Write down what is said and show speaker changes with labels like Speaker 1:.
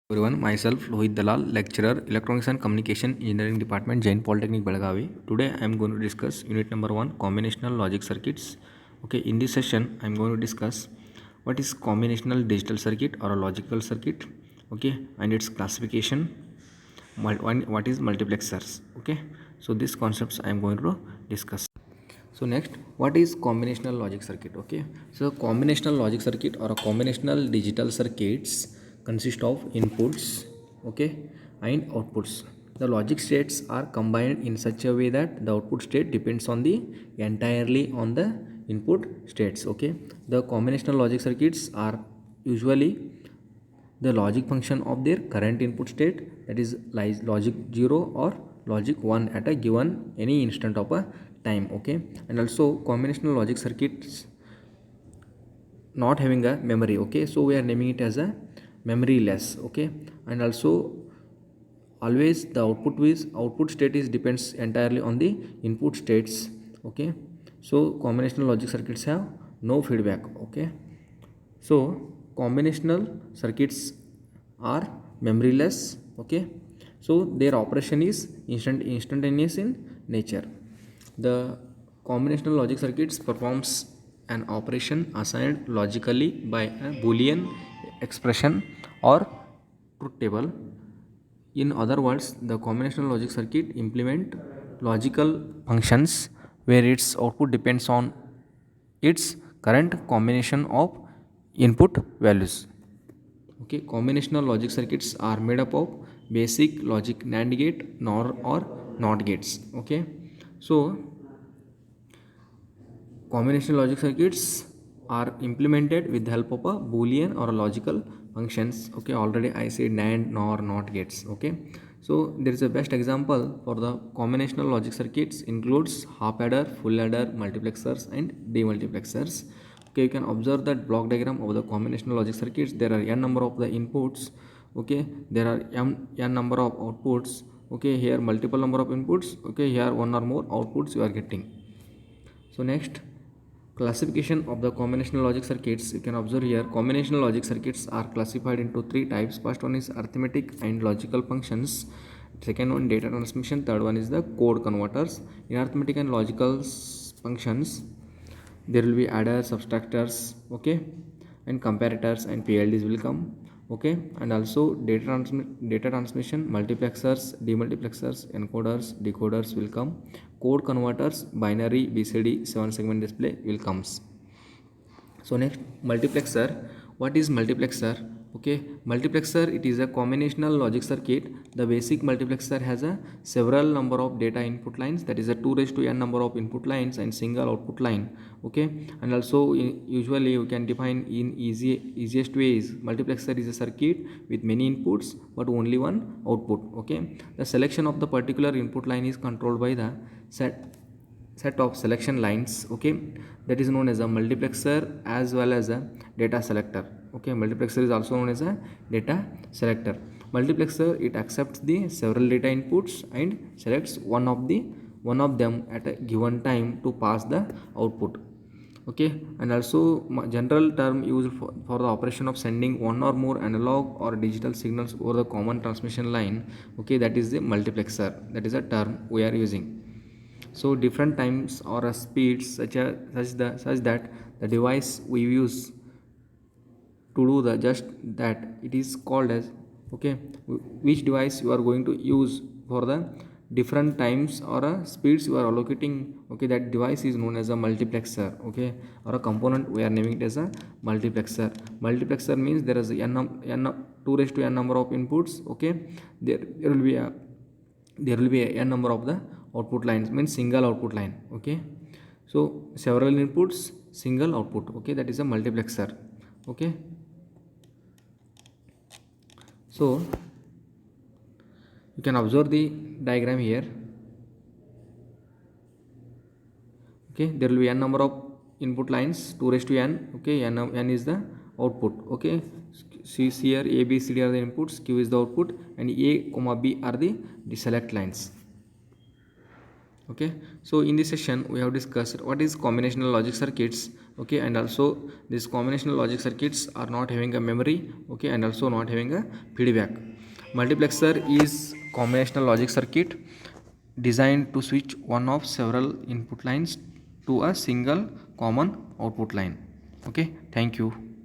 Speaker 1: Everyone, myself Lohit Dalal, lecturer, Electronics and Communication Engineering Department, Jain Polytechnic, Belagavi. Today I am going to discuss unit number 1, combinational logic circuits. Okay, in this session I am going to discuss what is combinational digital circuit or a logical circuit, okay, and its classification. What is multiplexers? Okay, so these concepts I am going to discuss. So next, what is combinational logic circuit? Okay, so combinational logic circuit or a combinational digital circuits consist of inputs, okay, and outputs. The logic states are combined in such a way that the output state depends on the entirely on the input states. Okay, the combinational logic circuits are usually the logic function of their current input state, that is logic 0 or logic 1 at a given any instant of a time. Okay, and also combinational logic circuits not having a memory. Okay, so we are naming it as a memory less. Okay, and also always the output state is depends entirely on the input states. Okay, so combinational logic circuits have no feedback. Okay, so combinational circuits are memoryless. Okay, so their operation is instantaneous in nature. The combinational logic circuits performs an operation assigned logically by a boolean expression or truth table. In other words, the combinational logic circuit implement logical functions where its output depends on its current combination of input values. Okay, combinational logic circuits are made up of basic logic NAND gate, NOR or NOT gates. Okay, so combinational logic circuits are implemented with the help of a boolean or a logical functions. Okay, already I said NAND, NOR, NOT gates. Okay, so there is a best example for the combinational logic circuits includes half adder, full adder, multiplexers and demultiplexers. Okay, you can observe that block diagram of the combinational logic circuits. There are n number of the inputs. Okay, there are n number of outputs. Okay, here multiple number of inputs. Okay, here one or more outputs you are getting. So next, classification of the combinational logic circuits. You can observe here combinational logic circuits are classified into three types. First one is arithmetic and logical functions, second one data transmission, third one is the code converters. In arithmetic and logical functions there will be adders, subtractors, okay, and comparators and PLDs will come. Okay, and also data transmission, multiplexers, demultiplexers, encoders, decoders will come. Code converters, binary, BCD, 7 segment display will comes. So next, multiplexer. What is multiplexer? Okay, multiplexer, it is a combinational logic circuit. The basic multiplexer has a several number of data input lines, that is a 2 raised to n number of input lines and single output line. Okay, and also usually you can define in easiest way is multiplexer is a circuit with many inputs but only one output. Okay, the selection of the particular input line is controlled by the set of selection lines. Okay, that is known as a multiplexer as well as a data selector. Okay, multiplexer is also known as a data selector. Multiplexer, it accepts the several data inputs and selects one of them at a given time to pass the output. Okay, and also general term used for the operation of sending one or more analog or digital signals over the common transmission line. Okay, that is the multiplexer, that is a term we are using. So different times or a speeds such that the device we use to do the just that, it is called as, okay, which device you are going to use for the different times or a speeds you are allocating. Okay, that device is known as a multiplexer. Okay, or a component we are naming it as a multiplexer. Multiplexer means there is n 2 raised to n number of inputs. Okay, there will be a n number of the output lines, means single output line. Okay, so several inputs, single output. Okay, that is a multiplexer. Okay, so you can observe the diagram here. Okay, there will be n number of input lines, 2 raised to n. Okay, n is the output. Okay, see here a b c d are the inputs, q is the output, and a comma b are the select lines. Okay, so in this session we have discussed what is combinational logic circuits. Okay, and also these combinational logic circuits are not having a memory. Okay, and also not having a feedback. Multiplexer is combinational logic circuit designed to switch one of several input lines to a single common output line. Okay, thank you.